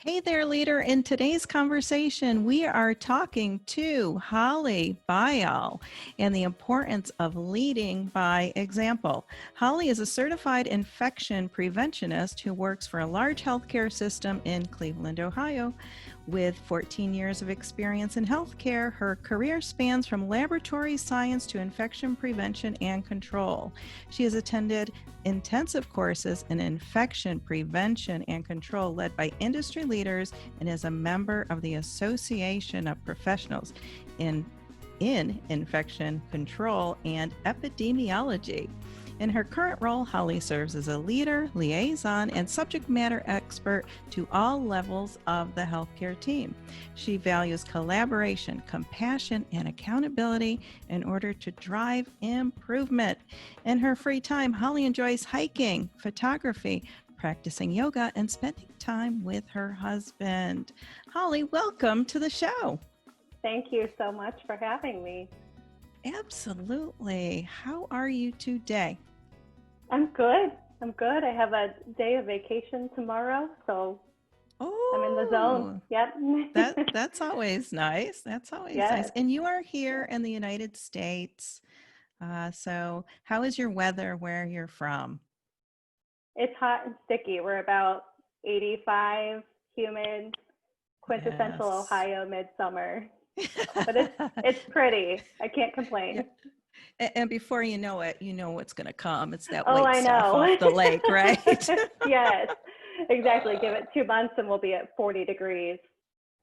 Hey there, leader. In today's conversation, we are talking to Holly Byall and the importance of leading by example. Holly is a certified infection preventionist who works for a large healthcare system in Cleveland, Ohio. With 14 years of experience in healthcare, her career spans from laboratory science to infection prevention and control. She has attended intensive courses in infection prevention and control led by industry leaders and is a member of the Association of Professionals in Infection Control and Epidemiology. In her current role, Holly serves as a leader, liaison, and subject matter expert to all levels of the healthcare team. She values collaboration, compassion, and accountability in order to drive improvement. In her free time, Holly enjoys hiking, photography, practicing yoga, and spending time with her husband. Holly, welcome to the show. Thank you so much for having me. Absolutely. How are you today? I'm good. I have a day of vacation tomorrow, so I'm in the zone. Yep. That's always nice. That's always Yes. nice. And you are here in the United States. So how is your weather where you're from? It's hot and sticky. We're about 85, humid, quintessential Yes. Ohio midsummer. But it's pretty. I can't complain. Yeah. And before you know it, you know what's going to come. It's that Oh, white I stuff know. off the lake, right? Yes, exactly. Give it 2 months and we'll be at 40 degrees.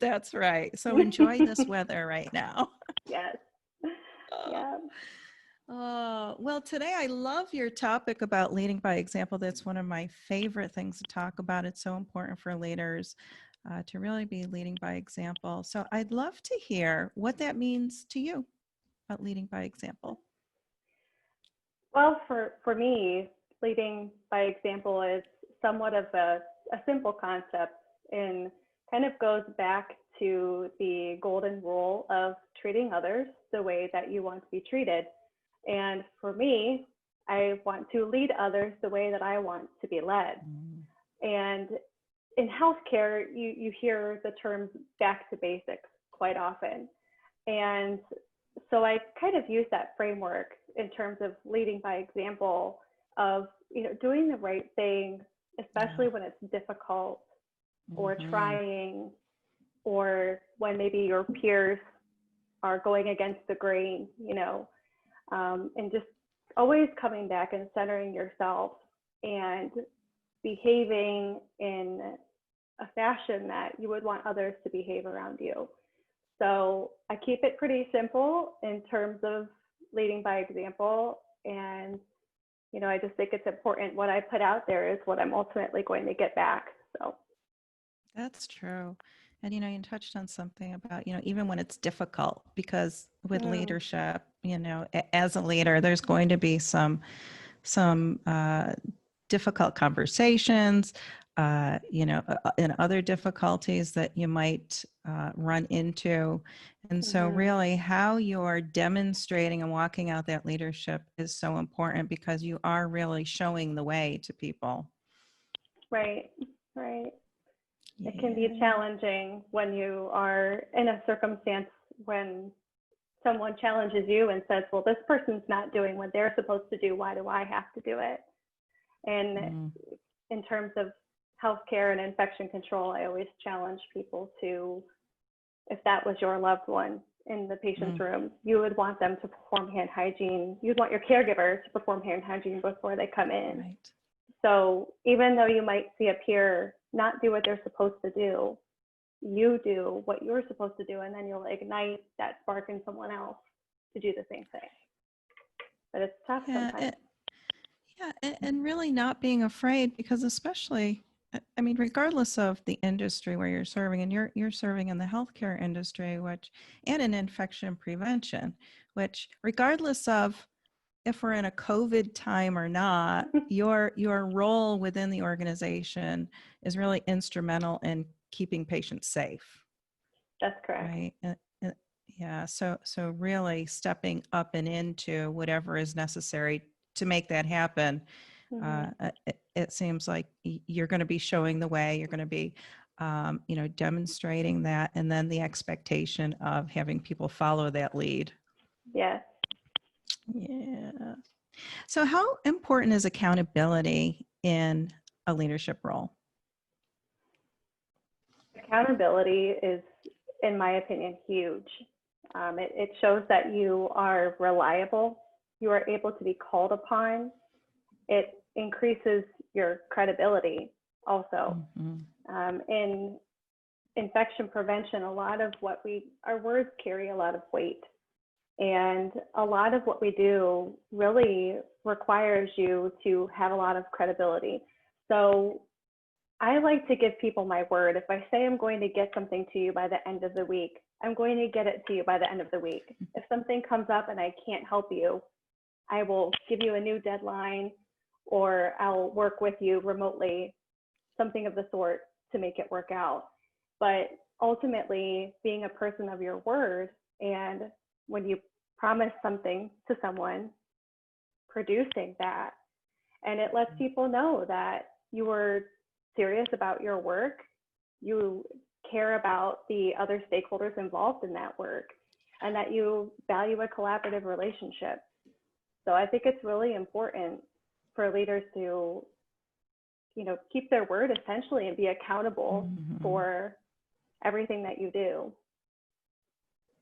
That's right. So enjoy this weather right now. Yes. Yeah. Well, today I love your topic about leading by example. That's one of my favorite things to talk about. It's so important for leaders to really be leading by example. So I'd love to hear what that means to you about leading by example. Well, for me, leading by example is somewhat of a simple concept and kind of goes back to the golden rule of treating others the way that you want to be treated. And for me, I want to lead others the way that I want to be led. And in healthcare, you hear the term back to basics quite often. And so I kind of use that framework in terms of leading by example of, doing the right thing, especially when it's difficult or trying, or when maybe your peers are going against the grain, and just always coming back and centering yourself and behaving in a fashion that you would want others to behave around you. So I keep it pretty simple in terms of leading by example. And, I just think it's important. What I put out there is what I'm ultimately going to get back. So That's true. And, you touched on something about, even when it's difficult, because with leadership, as a leader, there's going to be some difficult conversations, and other difficulties that you might run into. And so really how you're demonstrating and walking out that leadership is so important because you are really showing the way to people. Right. Yeah. It can be challenging when you are in a circumstance when someone challenges you and says, well, this person's not doing what they're supposed to do. Why do I have to do it? And in terms of healthcare and infection control, I always challenge people to, if that was your loved one in the patient's room, you would want them to perform hand hygiene. You'd want your caregiver to perform hand hygiene before they come in. Right. So even though you might see a peer not do what they're supposed to do, you do what you're supposed to do, and then you'll ignite that spark in someone else to do the same thing. But it's tough sometimes. And really not being afraid, because especially, regardless of the industry where you're serving, and you're serving in the healthcare industry, and in infection prevention, which regardless of if we're in a COVID time or not, your role within the organization is really instrumental in keeping patients safe. That's correct. Right. Yeah. So really stepping up and into whatever is necessary to make that happen. It seems like you're going to be showing the way. You're going to be demonstrating that, and then the expectation of having people follow that lead. Yes. Yeah. So how important is accountability in a leadership role? Accountability is, in my opinion, huge. It shows that you are reliable, you are able to be called upon. It increases your credibility also. In infection prevention, a lot of our words carry a lot of weight. And a lot of what we do really requires you to have a lot of credibility. So I like to give people my word. If I say I'm going to get something to you by the end of the week, I'm going to get it to you by the end of the week. If something comes up and I can't help you, I will give you a new deadline, or I'll work with you remotely, something of the sort, to make it work out. But ultimately, being a person of your word, and when you promise something to someone, producing that, and it lets people know that you were serious about your work, you care about the other stakeholders involved in that work, and that you value a collaborative relationship. So I think it's really important for leaders to, keep their word essentially and be accountable for everything that you do.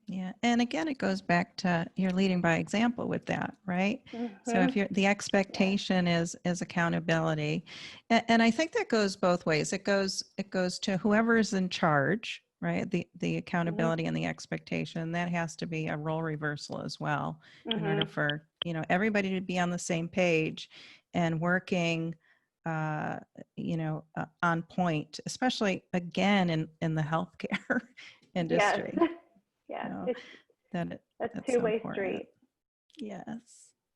Yeah. And again, it goes back to you're leading by example with that, right? So if the expectation is accountability, and I think that goes both ways. It goes to whoever is in charge, right? The accountability and the expectation, that has to be a role reversal as well, in order for, everybody to be on the same page and working on point, especially again in the healthcare industry. Yes. That's a two-way street. Yes.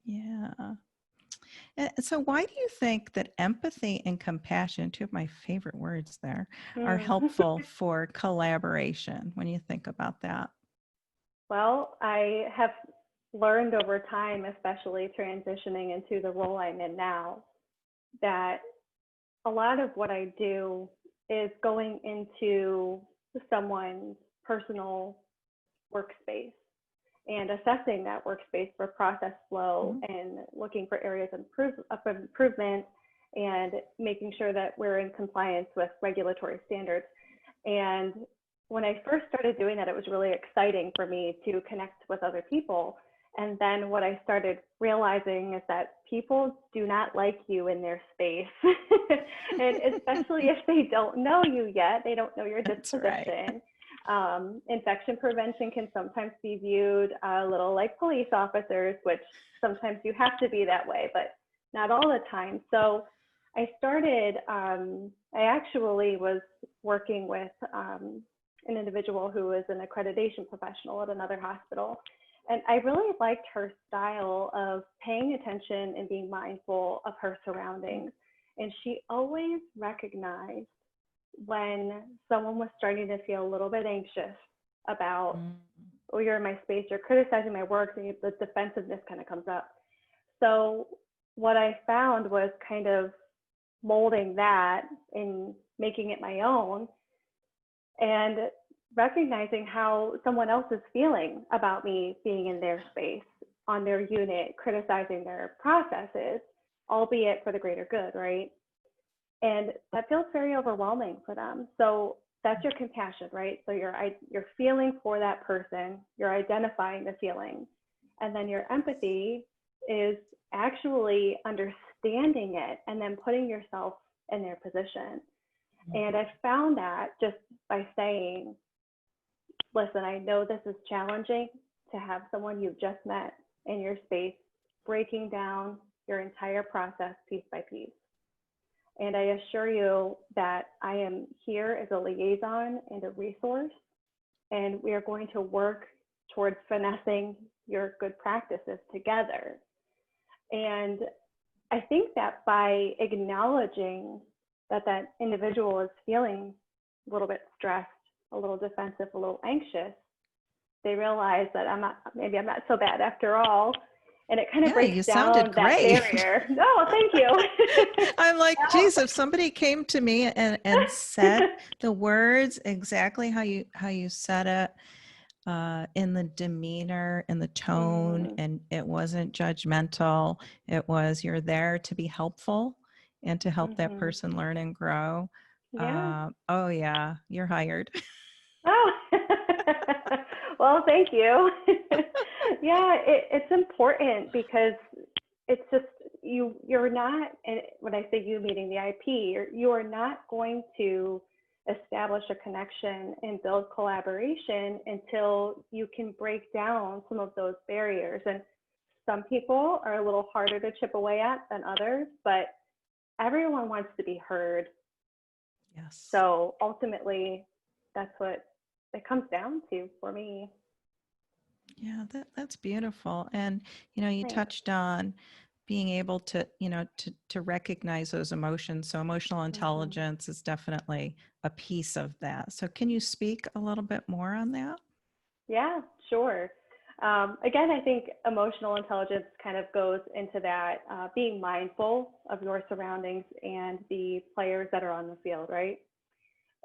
Yeah. And so why do you think that empathy and compassion, two of my favorite words there, are helpful for collaboration when you think about that? Well, I have learned over time, especially transitioning into the role I'm in now, that a lot of what I do is going into someone's personal workspace and assessing that workspace for process flow and looking for areas of improvement and making sure that we're in compliance with regulatory standards. And when I first started doing that, it was really exciting for me to connect with other people. And then what I started realizing is that people do not like you in their space. And especially if they don't know you yet, they don't know your disposition. Right. Infection prevention can sometimes be viewed a little like police officers, which sometimes you have to be that way, but not all the time. So I started, I actually was working with an individual who was an accreditation professional at another hospital. And I really liked her style of paying attention and being mindful of her surroundings. And she always recognized when someone was starting to feel a little bit anxious about, oh, you're in my space, you're criticizing my work, and the defensiveness kind of comes up. So what I found was kind of molding that and making it my own, and recognizing how someone else is feeling about me being in their space, on their unit, criticizing their processes, albeit for the greater good, right? And that feels very overwhelming for them. So that's your compassion, right? So you're feeling for that person, you're identifying the feeling. And then your empathy is actually understanding it and then putting yourself in their position. And I found that just by saying, listen, I know this is challenging to have someone you've just met in your space breaking down your entire process piece by piece. And I assure you that I am here as a liaison and a resource, and we are going to work towards finessing your good practices together. And I think that by acknowledging that that individual is feeling a little bit stressed, a little defensive, a little anxious, they realize that maybe I'm not so bad after all. And it kind of Yeah, breaks you sounded down that great. barrier. Oh, thank you. I'm like, Well, geez, if somebody came to me and said the words exactly how you said it, in the demeanor and the tone, mhm, and it wasn't judgmental. It was, you're there to be helpful and to help that mhm. person learn and grow. Yeah. Oh yeah, you're hired. Oh, well, thank you. Yeah, it's important because it's just you're not, and when I say you meeting the IP, you are not going to establish a connection and build collaboration until you can break down some of those barriers. And some people are a little harder to chip away at than others, but everyone wants to be heard. Yes. So ultimately, that's what it comes down to for me. Yeah, that's beautiful. And you Thanks. touched on being able to, to recognize those emotions. So emotional Hmm. intelligence is definitely a piece of that. So can you speak a little bit more on that? Yeah, sure. Again, I think emotional intelligence kind of goes into that being mindful of your surroundings and the players that are on the field, right?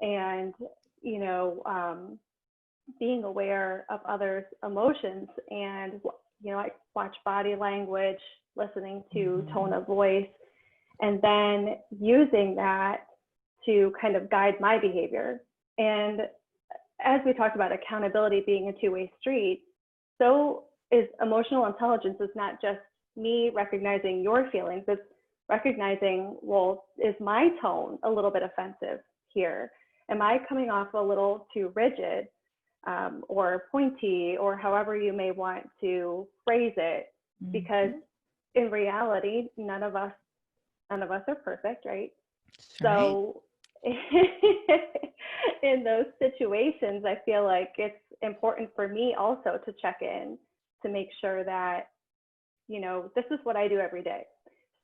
And, you know, being aware of others' emotions and, I watch body language, listening to tone Mhm. of voice, and then using that to kind of guide my behavior. And as we talked about accountability being a two-way street, so is emotional intelligence is not just me recognizing your feelings, it's recognizing, well, is my tone a little bit offensive here? Am I coming off a little too rigid or pointy, or however you may want to phrase it? Because Mhm. in reality, none of us are perfect, right? That's right. So in those situations, I feel like it's important for me also to check in to make sure that, this is what I do every day.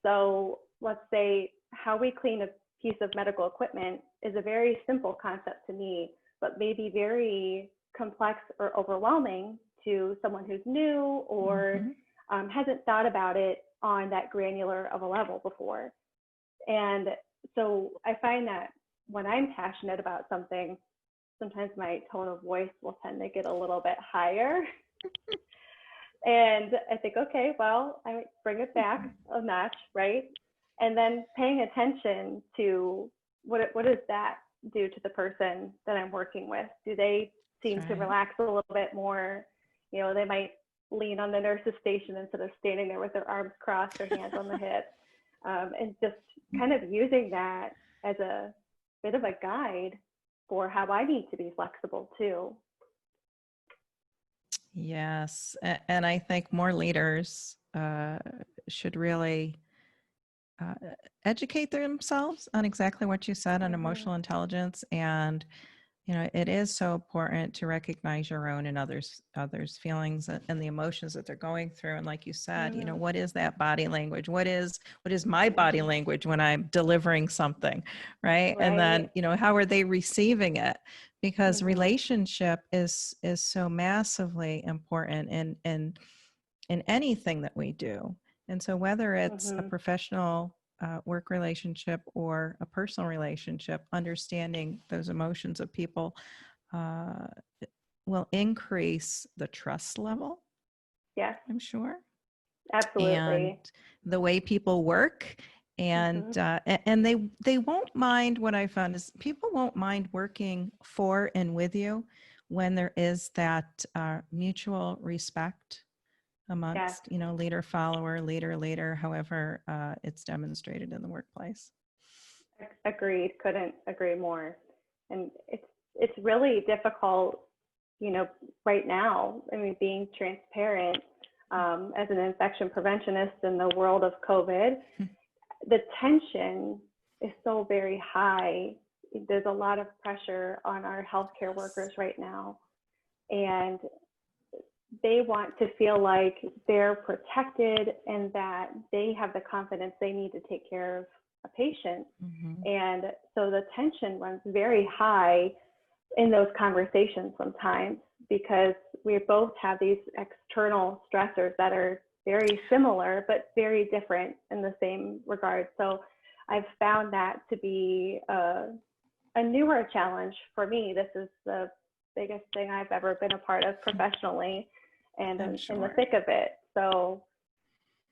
So let's say how we clean a piece of medical equipment is a very simple concept to me, but maybe very complex or overwhelming to someone who's new or Mhm. hasn't thought about it on that granular of a level before. And so I find that when I'm passionate about something, sometimes my tone of voice will tend to get a little bit higher. And I think, okay, well, I bring it back a notch, right? And then paying attention to what does that do to the person that I'm working with? Do they That's seem to right. relax a little bit more? They might lean on the nurse's station instead of standing there with their arms crossed or hands on the hip, and just kind of using that as a bit of a guide for how I need to be flexible too. Yes. And I think more leaders should really uh, educate themselves on exactly what you said on Hmm. emotional intelligence. And it is so important to recognize your own and others feelings and the emotions that they're going through. And like you said, Hmm. what is that body language? What is my body Hmm. language when I'm delivering something, right? And then Right. how are they receiving it? Because Hmm. relationship is so massively important in anything that we do. And so whether it's a Hmm. professional work relationship or a personal relationship, understanding those emotions of people uh, will increase the trust level, Yes, I'm sure, and absolutely. the way people work. And Hmm. and they won't mind. What I found is people won't mind working for and with you when there is that mutual respect Yes, amongst leader follower, leader leader, however it's demonstrated in the workplace. agreed. Couldn't agree more. And it's really difficult, you know, right now. I mean, being transparent as an infection preventionist in the world of COVID, the tension is so very high. There's a lot of pressure on our healthcare Yes. workers right now, and they want to feel like they're protected and that they have the confidence they need to take care of a patient. Hmm. And so the tension runs very high in those conversations sometimes because we both have these external stressors that are very similar, but very different in the same regard. So I've found that to be a newer challenge for me. This is the biggest thing I've ever been a part of professionally and I'm in the sure. thick of it. So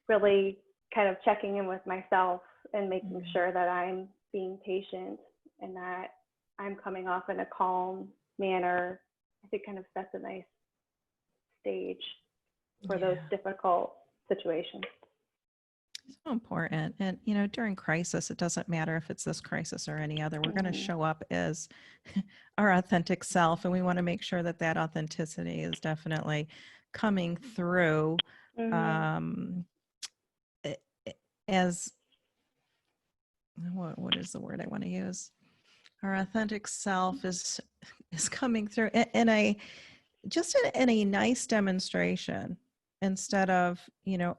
really kind of checking in with myself and making Mhm. sure that I'm being patient and that I'm coming off in a calm manner, I think kind of sets a nice stage for those Yeah. difficult situations. So important. And, during crisis, it doesn't matter if it's this crisis or any other. We're going to Mm-hmm. show up as our authentic self. And we want to make sure that that authenticity is definitely coming through Mm-hmm. um, a- as what is the word I want to use? Our authentic self is coming through in a just in a nice demonstration instead of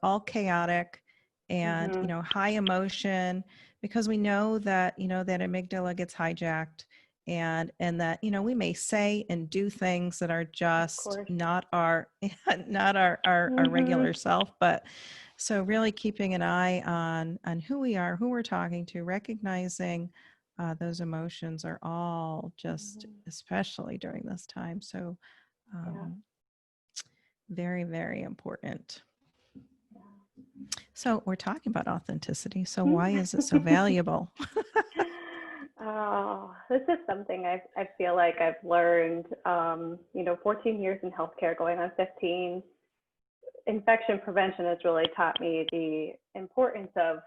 all chaotic and Mm-hmm. high emotion, because we know that that amygdala gets hijacked, and that we may say and do things that are Of just course. not our not our Mm-hmm. regular self. But so really keeping an eye on who we are, who we're talking to, recognizing those emotions are all just Mm-hmm. especially during this time. So Yeah. um, very, very important. Yeah. So we're talking about authenticity. So why is it so valuable? Oh, this is something I feel like I've learned, 14 years in healthcare, going on 15. Infection prevention has really taught me the importance of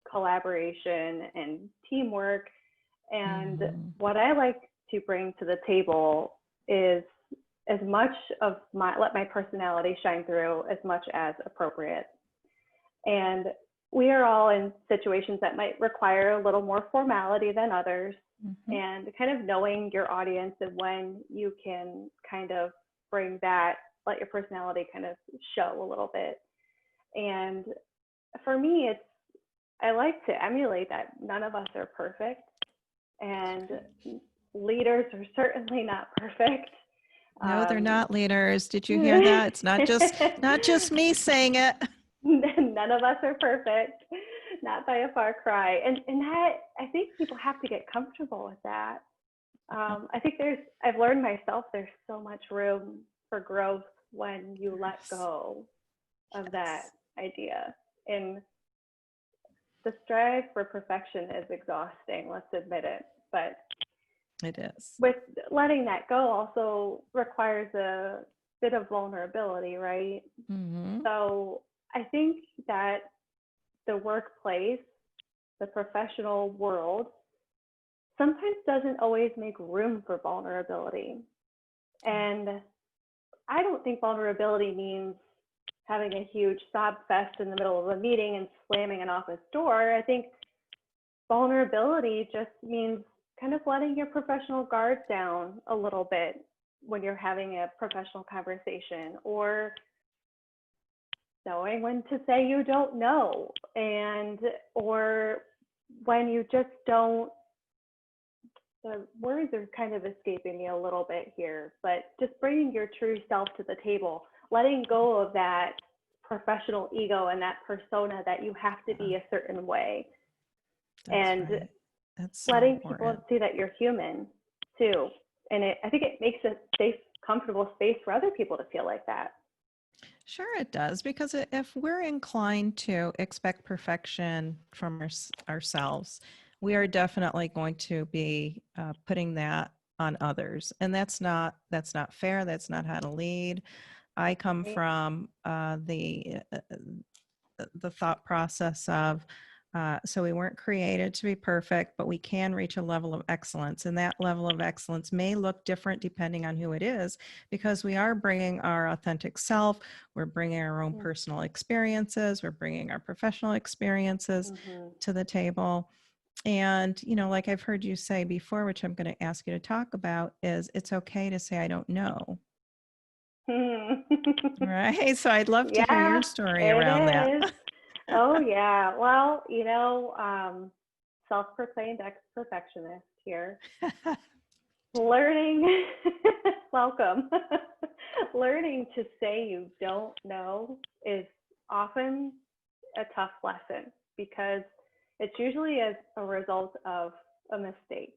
collaboration and teamwork. And Mhm. what I like to bring to the table is as much of let my personality shine through as much as appropriate. And we are all in situations that might require a little more formality than others, Mhm. and kind of knowing your audience and when you can kind of bring that, let your personality kind of show a little bit. And for me, I like to emulate that none of us are perfect, and leaders are certainly not perfect. No, they're Um, not leaders. Did you hear that? It's not just me saying it. None of us are perfect, not by a far cry. And that, I think people have to get comfortable with that. I think I've learned myself, there's so much room for growth when you let Yes. go of that Yes. idea. And the strive for perfection is exhausting, let's admit it. But It is. with letting that go also requires a bit of vulnerability, right? Mhm. So I think that the workplace, the professional world, sometimes doesn't always make room for vulnerability. And I don't think vulnerability means having a huge sob fest in the middle of a meeting and slamming an office door. I think vulnerability just means kind of letting your professional guard down a little bit when you're having a professional conversation, or knowing when to say you don't know, and or when you just don't, the words are kind of escaping me a little bit here, but just bringing your true self to the table, letting go of that professional ego and that persona that you have to Yeah, be a certain way, that's and right. That's so letting people important. see that you're human too. And I think it makes a safe, comfortable space for other people to feel like that. Sure, it does, because if we're inclined to expect perfection from ourselves, we are definitely going to be putting that on others, and that's not fair. That's not how to lead. I come Right? from the thought process of so we weren't created to be perfect, but we can reach a level of excellence. And that level of excellence may look different depending on who it is, because we are bringing our authentic self, we're bringing our own personal experiences, we're bringing our professional experiences Mm-hmm. to the table. And, like I've heard you say before, which I'm going to ask you to talk about, is it's okay to say, I don't know. Right. So I'd love to hear Yeah, your story around that. it is. Oh yeah. Well, self-proclaimed ex-perfectionist here. Learning, welcome. Learning to say you don't know is often a tough lesson because it's usually as a result of a mistake.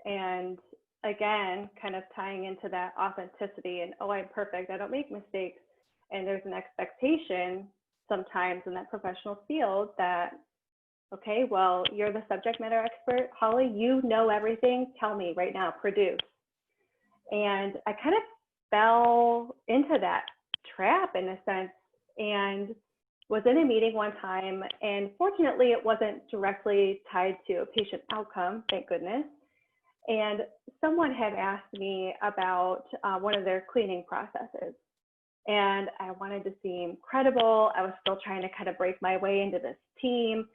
And again, kind of tying into that authenticity and, oh, I'm perfect, I don't make mistakes. And there's an expectation sometimes in that professional field that, okay, well, you're the subject matter expert. Holly, you know everything. Tell me right now, produce. And I kind of fell into that trap in a sense and was in a meeting one time. And fortunately, it wasn't directly tied to a patient outcome, thank goodness. And someone had asked me about one of their cleaning processes. And I wanted to seem credible. I was still trying to kind of break my way into this team.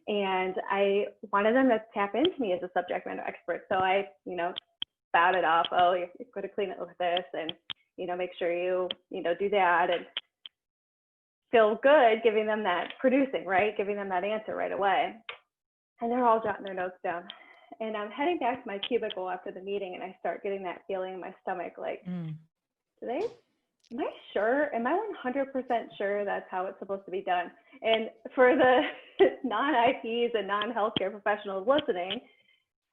And I wanted them to tap into me as a subject matter expert. So I, spouted off, oh, you're going to clean it with this and, make sure you, do that and feel good giving them that producing, right? Giving them that answer right away. And they're all jotting their notes down. And I'm heading back to my cubicle after the meeting and I start getting that feeling in my stomach like, am I sure? Am I 100% sure that's how it's supposed to be done? And for the non-IPs and non-healthcare professionals listening,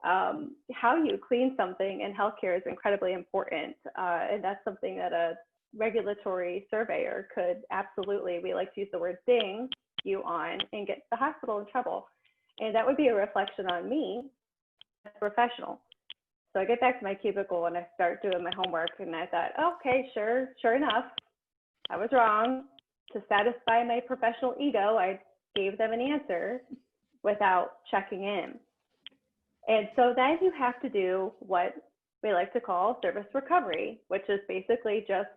how you clean something in healthcare is incredibly important. And that's something that a regulatory surveyor could absolutely, we like to use the word ding you on and get the hospital in trouble. And that would be a reflection on me as a professional. So I get back to my cubicle and I start doing my homework and I thought, okay, sure enough, I was wrong. To satisfy my professional ego, I gave them an answer without checking in. And so then you have to do what we like to call service recovery, which is basically just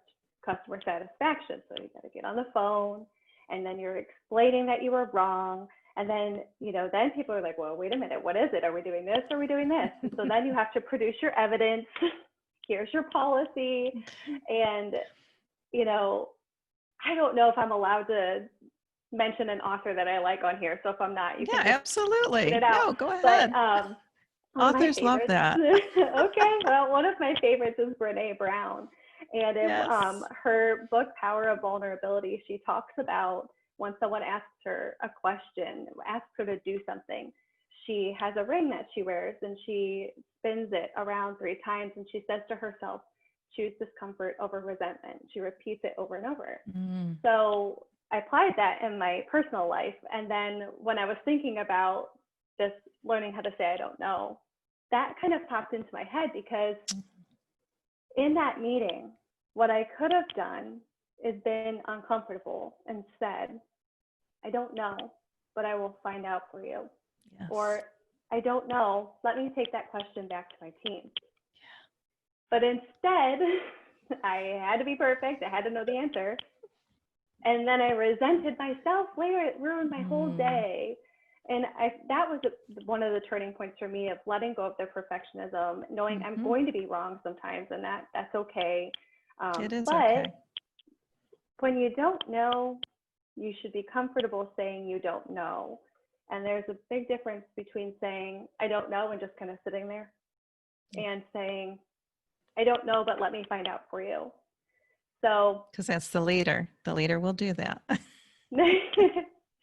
customer satisfaction. So you got to get on the phone and then you're explaining that you were wrong. And then, then people are like, well, wait a minute, what is it? Are we doing this? Are we doing this? And so then you have to produce your evidence. Here's your policy. And, I don't know if I'm allowed to mention an author that I like on here. So if I'm not, you can just absolutely. get it out. No, go ahead. But, authors love that. Okay. Well, one of my favorites is Brene Brown. And in her book, Power of Vulnerability, she talks about when someone asks her a question, asks her to do something, she has a ring that she wears and she spins it around 3 times and she says to herself, choose discomfort over resentment. She repeats it over and over. So I applied that in my personal life. And then when I was thinking about just learning how to say I don't know, that kind of popped into my head because in that meeting, what I could have done is been uncomfortable and said, I don't know, but I will find out for you. Yes. Or I don't know, let me take that question back to my team. Yeah. But instead, I had to be perfect. I had to know the answer. And then I resented myself later. It ruined my whole day. And that was one of the turning points for me of letting go of the perfectionism, knowing I'm going to be wrong sometimes, and that's okay. It is but okay. When you don't know, you should be comfortable saying you don't know. And there's a big difference between saying, I don't know, and just kind of sitting there, and saying, I don't know, but let me find out for you. So, because that's the leader. The leader will do that.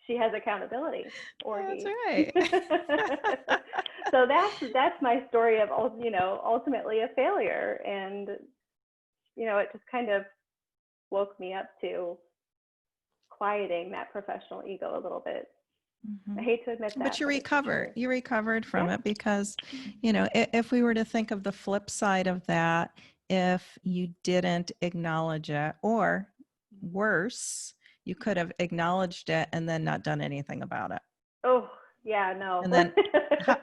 She has accountability. Or that's he. right. So that's my story of, ultimately a failure. And, it just kind of woke me up to quieting that professional ego a little bit. I hate to admit that. But you recovered from it because, if we were to think of the flip side of that, if you didn't acknowledge it, or worse, you could have acknowledged it and then not done anything about it. Oh, yeah, no. And then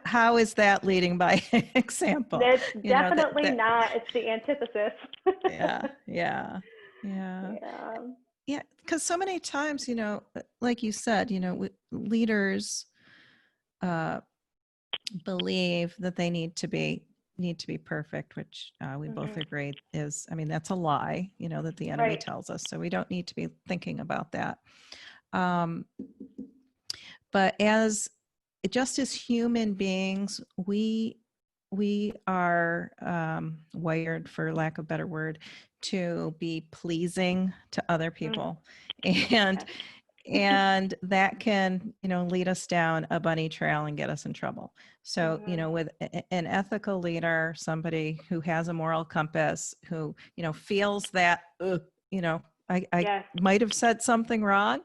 how is that leading by example? That's definitely not. It's the antithesis. Yeah. Because so many times, like you said, leaders believe that they need to be perfect, which we both agree is, that's a lie, that the enemy tells us. So we don't need to be thinking about that. But just as human beings, we we are wired, for lack of a better word, to be pleasing to other Mm, people. And yes. and that can, lead us down a bunny trail and get us in trouble. So, Hmm. with an ethical leader, somebody who has a moral compass, who, feels that, I Yes. might have said something wrong.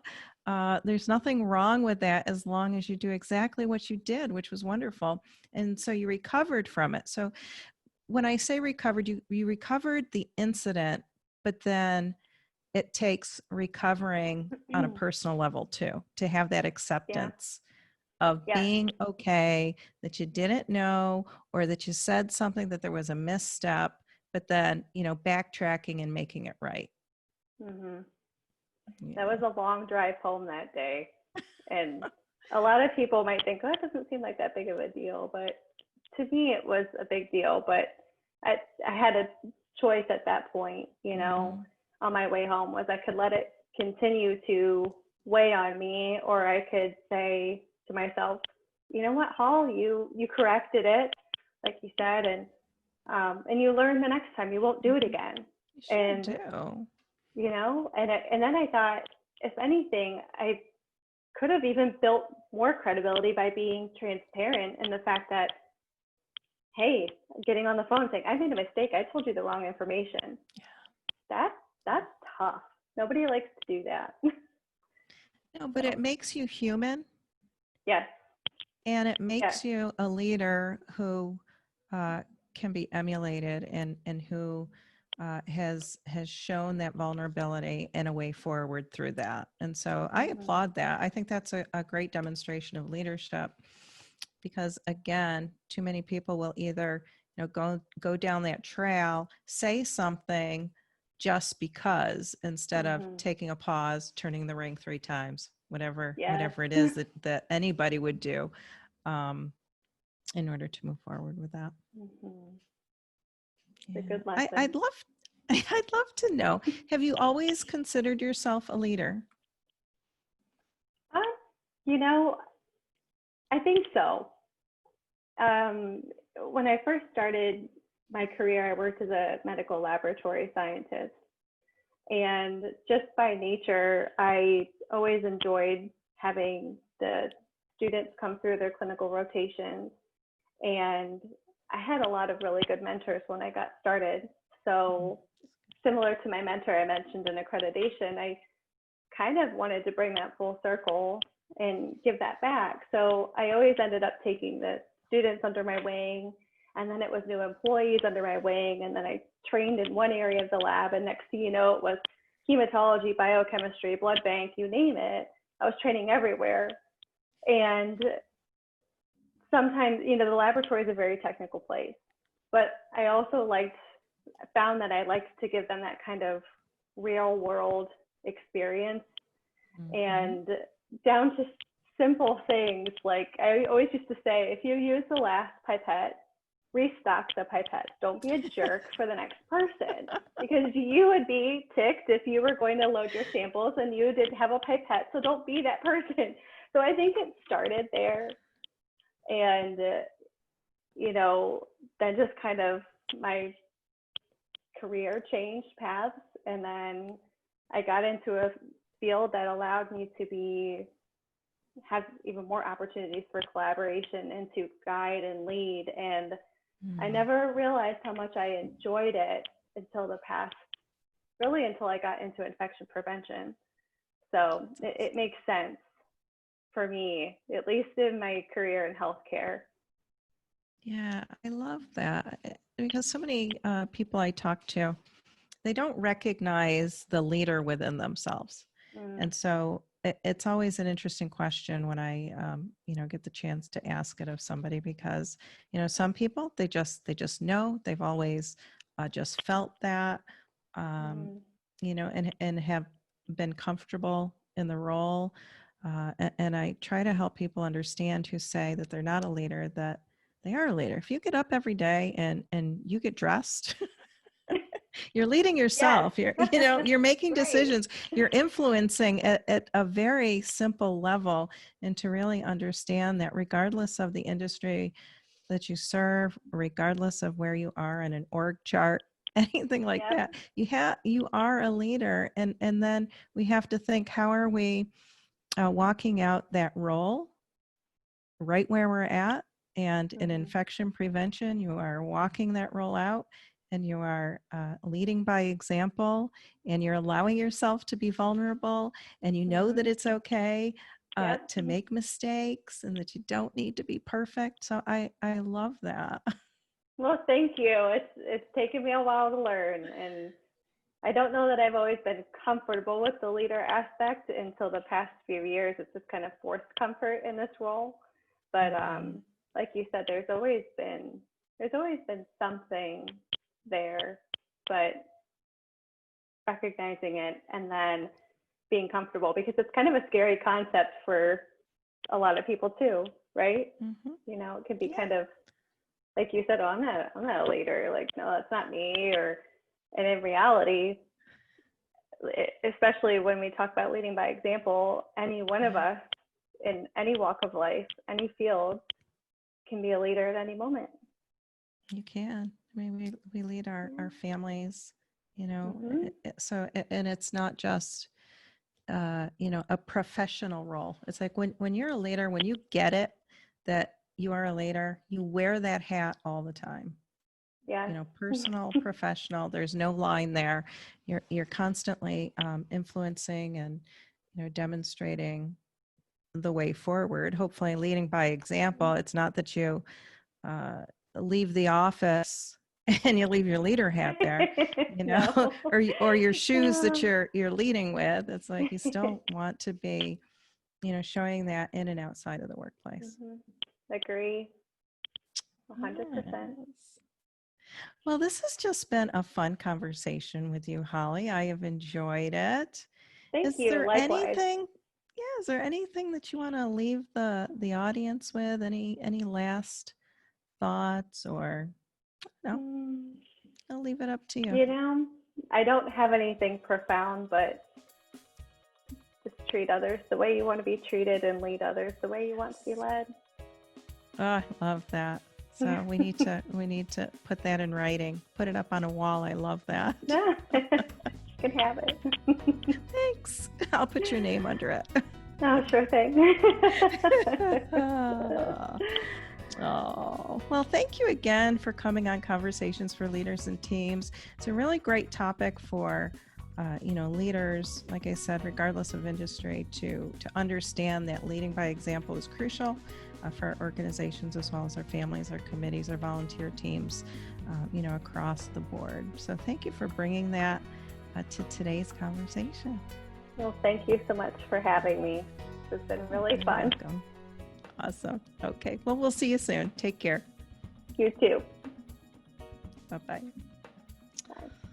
There's nothing wrong with that as long as you do exactly what you did, which was wonderful. And so you recovered from it. So when I say recovered, you recovered the incident, but then it takes recovering on a personal level too, to have that Yeah. acceptance of Yes. being okay that you didn't know, or that you said something, that there was a misstep, but then, backtracking and making it right. Hmm. That Yeah. was a long drive home that day. And a lot of people might think, oh, that doesn't seem like that big of a deal. But to me, it was a big deal. But I had a choice at that point, Mhm. on my way home, was I could let it continue to weigh on me, or I could say to myself, you know what, Hall, you corrected it, like you said, and you learn the next time you won't do it Mhm. again. You sure And do. and then I thought, if anything, I could have even built more credibility by being transparent in the fact that, hey, getting on the phone saying, I made a mistake, I told you the wrong information. That that's tough. Nobody likes to do that. No, but it So makes you human, yes, and it yes. makes you a leader who uh, can be emulated, and who has shown that vulnerability and a way forward through that. And so I Hmm. applaud that. I think that's a great demonstration of leadership, because again, too many people will either, go down that trail, say something just because, instead of Hmm. taking a pause, turning the ring 3 times, whatever Yes. whatever it is that anybody would do, um, in order to move forward with that. Hmm. It's a Yeah, good lesson. I'd love I'd love to know. Have you always considered yourself a leader? Uh, you know, I think so. Um, when I first started my career, I worked as a medical laboratory scientist. And just by nature, I always enjoyed having the students come through their clinical rotations. And I had a lot of really good mentors when I got started. Mhm. So, similar to my mentor I mentioned in accreditation, I kind of wanted to bring that full circle and give that back. So I always ended up taking the students under my wing, and then it was new employees under my wing, and then I trained in one area of the lab, and next thing you know, it was hematology, biochemistry, blood bank, you name it. I was training everywhere. And sometimes, the laboratory is a very technical place, but I also found that I liked to give them that kind of real world experience, Mhm. and down to simple things. Like I always used to say, if you use the last pipette, restock the pipettes. Don't be a jerk for the next person, because you would be ticked if you were going to load your samples and you didn't have a pipette. So don't be that person. So I think it started there, and you know, then just kind of my career changed paths, and then I got into a field that allowed me to have even more opportunities for collaboration and to guide and lead. And I Mm. never realized how much I enjoyed it until I got into infection prevention. So it makes sense for me, at least in my career in healthcare. Yeah, I love that, because so many people I talk to, they don't recognize the leader within themselves. Mm, And so it's always an interesting question when I, get the chance to ask it of somebody, because, some people, they just know, they've always just felt that, um, mm, and have been comfortable in the role. And I try to help people understand, who say that they're not a leader, that they are a leader. If you get up every day and you get dressed, you're leading yes. yourself. You're making Right. decisions. You're influencing at a very simple level. And to really understand that, regardless of the industry that you serve, regardless of where you are in an org chart, anything like Yep. that. You are a leader, and then we have to think, how are we walking out that role right where we're at? And in infection prevention, you are walking that role out, and you are leading by example, and you're allowing yourself to be vulnerable, and you know that it's okay Yep. to make mistakes, and that you don't need to be perfect. So I love that. Well, thank you. It's taken me a while to learn, and I don't know that I've always been comfortable with the leader aspect until the past few years. It's just kind of forced comfort in this role. But like you said, there's always been something there, but recognizing it and then being comfortable, because it's kind of a scary concept for a lot of people too, right? You know, it can be kind of like you said, oh, I'm not a leader. Like, no, that's not me. And in reality, especially when we talk about leading by example, any one of us in any walk of life, any field, can be a leader at any moment. You can. I mean, we lead our families, you know, so, and it's not just, you know, a professional role. It's like when you're a leader, when you get it, that you are a leader, you wear that hat all the time. Yeah. You know, personal, professional, there's no line there. You're constantly influencing and, you know, demonstrating the way forward, hopefully leading by example. It's not that you leave the office and you leave your leader hat there, you know, No. or your shoes that you're leading with. It's like you still want to be, you know, showing that in and outside of the workplace. Agree. 100%. Yes. Well, this has just been a fun conversation with you, Holly. I have enjoyed it. Thank Is you. there Likewise. anything? Yeah, is there anything that you want to leave the audience with? Any last thoughts, or no? I'll leave it up to you. You know, I don't have anything profound, but just treat others the way you want to be treated and lead others the way you want to be led. Oh, I love that. So we need to put that in writing. Put it up on a wall. I love that. Yeah, you can have it. Thanks. I'll put your name under it. Oh, sure thing. Oh, well, thank you again for coming on Conversations for Leaders and Teams. It's a really great topic for, you know, leaders, like I said, regardless of industry, to understand that leading by example is crucial for organizations, as well as our families, our committees, our volunteer teams, you know, across the board. So thank you for bringing that to today's conversation. Well, thank you so much for having me. It's been really fun. Welcome. Awesome. Okay. Well, we'll see you soon. Take care. You too. Bye-bye. Bye.